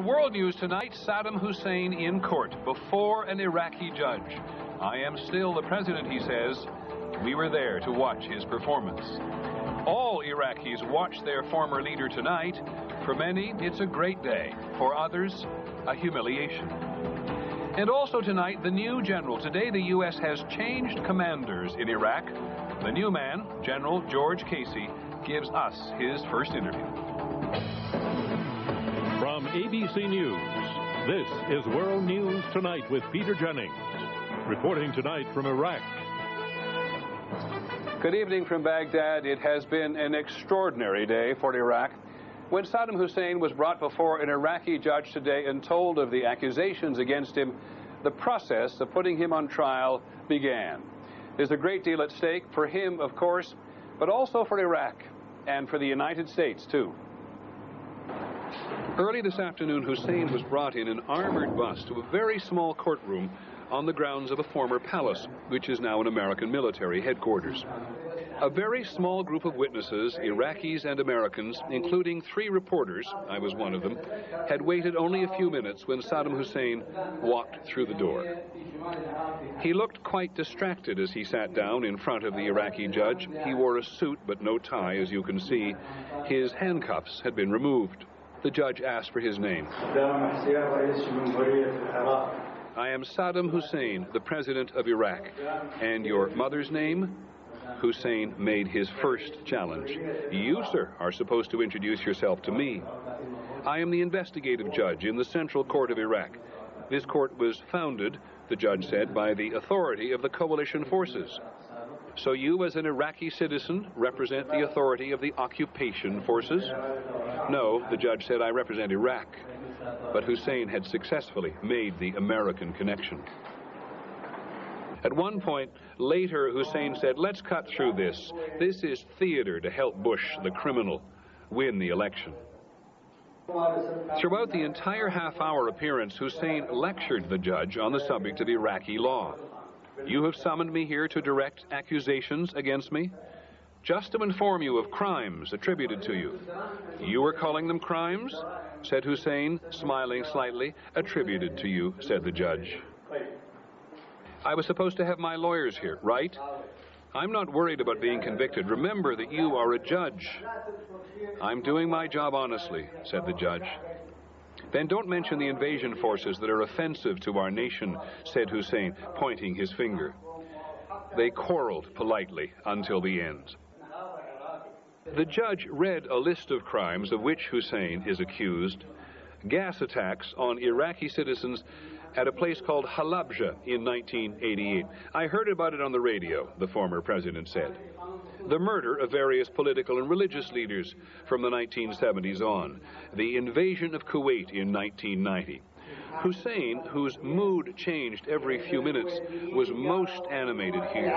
In world news tonight, Saddam Hussein in court before an Iraqi judge. I am still the president, he says. We were there to watch his performance. All Iraqis watch their former leader tonight. For many, it's a great day. For others, a humiliation. And also tonight, the new general. Today, the U.S. has changed commanders in Iraq. The new man, General George Casey, gives us his first interview. From ABC News, this is World News Tonight with Peter Jennings. Reporting tonight from Iraq. Good evening from Baghdad. It has been an extraordinary day for Iraq. When Saddam Hussein was brought before an Iraqi judge today and told of the accusations against him, the process of putting him on trial began. There's a great deal at stake for him, of course, but also for Iraq and for the United States, too. Early this afternoon, Hussein was brought in an armored bus to a very small courtroom on the grounds of a former palace, which is now an American military headquarters. A very small group of witnesses, Iraqis and Americans, including 3 reporters, I was one of them, had waited only a few minutes when Saddam Hussein walked through the door. He looked quite distracted as he sat down in front of the Iraqi judge. He wore a suit but no tie, as you can see. His handcuffs had been removed. The judge asked for his name. I am Saddam Hussein, the president of Iraq. And your mother's name? Hussein made his first challenge. You, sir, are supposed to introduce yourself to me. I am the investigative judge in the Central Court of Iraq. This court was founded, the judge said, by the authority of the coalition forces. So you, as an Iraqi citizen, represent the authority of the occupation forces? No, the judge said, I represent Iraq. But Hussein had successfully made the American connection. At one point, later, Hussein said, let's cut through this. This is theater to help Bush, the criminal, win the election. Throughout the entire half-hour appearance, Hussein lectured the judge on the subject of Iraqi law. You have summoned me here to direct accusations against me, just to inform you of crimes attributed to you. You were calling them crimes, said Hussein, smiling slightly. Attributed to you, said the judge. I was supposed to have my lawyers here, right? I'm not worried about being convicted. Remember that you are a judge. I'm doing my job honestly, said the judge. Then don't mention the invasion forces that are offensive to our nation, said Hussein, pointing his finger. They quarreled politely until the end. The judge read a list of crimes of which Hussein is accused. Gas attacks on Iraqi citizens at a place called Halabja in 1988. I heard about it on the radio, the former president said. The murder of various political and religious leaders from the 1970s on. The invasion of Kuwait in 1990. Hussein, whose mood changed every few minutes, was most animated here.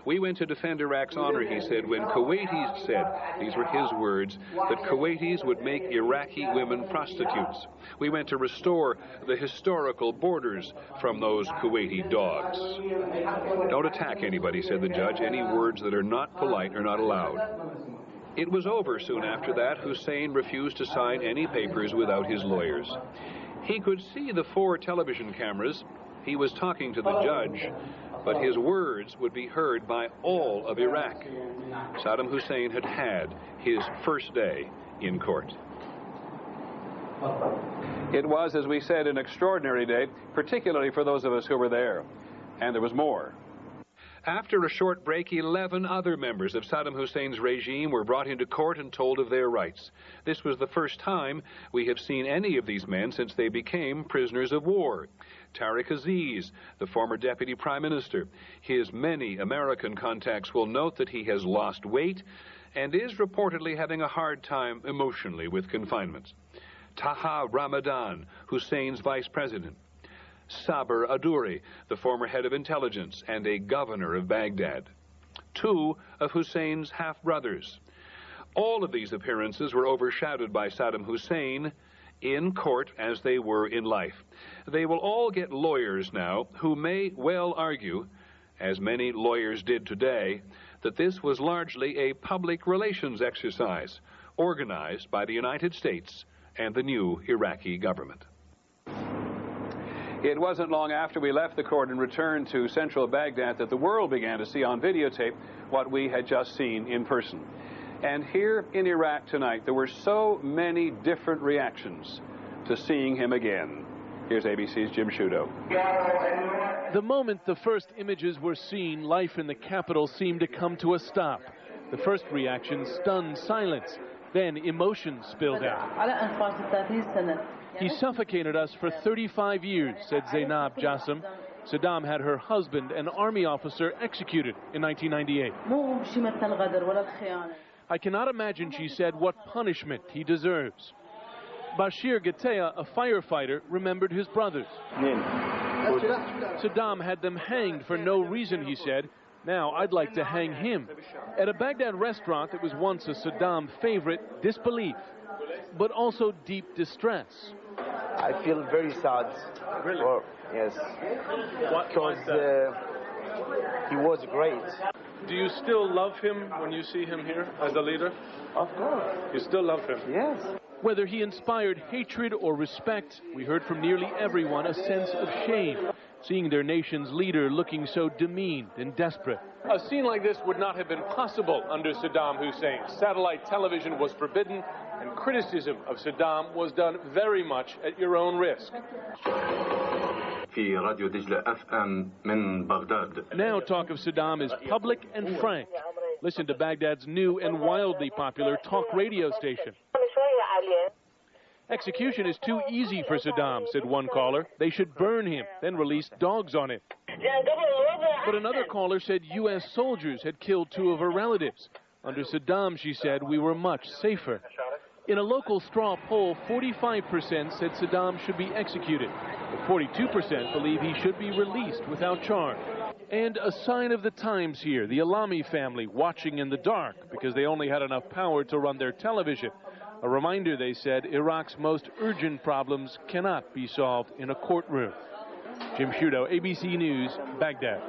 We went to defend Iraq's honor, he said, when Kuwaitis said, these were his words, that Kuwaitis would make Iraqi women prostitutes. We went to restore the historical borders from those Kuwaiti dogs. Don't attack anybody, said the judge. Any words that are not polite are not allowed. It was over soon after that. Hussein refused to sign any papers without his lawyers. He could see the 4 television cameras. He was talking to the judge, but his words would be heard by all of Iraq. Saddam Hussein had had his first day in court. It was, as we said, an extraordinary day, particularly for those of us who were there. And there was more. After a short break, 11 other members of Saddam Hussein's regime were brought into court and told of their rights. This was the first time we have seen any of these men since they became prisoners of war. Tariq Aziz, the former deputy prime minister. His many American contacts will note that he has lost weight and is reportedly having a hard time emotionally with confinement. Taha Ramadan, Hussein's vice president. Sabr Adouri, the former head of intelligence and a governor of Baghdad. 2 of Hussein's half-brothers. All of these appearances were overshadowed by Saddam Hussein in court as they were in life. They will all get lawyers now who may well argue, as many lawyers did today, that this was largely a public relations exercise organized by the United States and the new Iraqi government. It wasn't long after we left the court and returned to central Baghdad that the world began to see on videotape what we had just seen in person. And here in Iraq tonight, there were so many different reactions to seeing him again. Here's ABC's Jim Sciutto. The moment the first images were seen, life in the capital seemed to come to a stop. The first reaction, stunned silence. Then emotion spilled out. He suffocated us for 35 years, said Zainab Jassim. Saddam had her husband, an army officer, executed in 1998. I cannot imagine, she said, what punishment he deserves. Bashir Ghatea, a firefighter, remembered his brothers. Saddam had them hanged for no reason, he said. Now I'd like to hang him. At a Baghdad restaurant that was once a Saddam favorite, disbelief, but also deep distress. I feel very sad. Really? Yes. Because he was great. do you still love him when you see him here as a leader? Of course. You still love him? Yes. Whether he inspired hatred or respect, we heard from nearly everyone a sense of shame, seeing their nation's leader looking so demeaned and desperate. A scene like this would not have been possible under Saddam Hussein. Satellite television was forbidden, and criticism of Saddam was done very much at your own risk. Now talk of Saddam is public and frank. Listen to Baghdad's new and wildly popular talk radio station. Execution is too easy for Saddam, said one caller. They should burn him, then release dogs on him. But another caller said U.S. soldiers had killed two of her relatives. Under Saddam, she said, we were much safer. In a local straw poll, 45% said Saddam should be executed, but 42% believe he should be released without charge. And a sign of the times here, the Alami family watching in the dark because they only had enough power to run their television. A reminder, they said, Iraq's most urgent problems cannot be solved in a courtroom. Jim Sciutto, ABC News, Baghdad.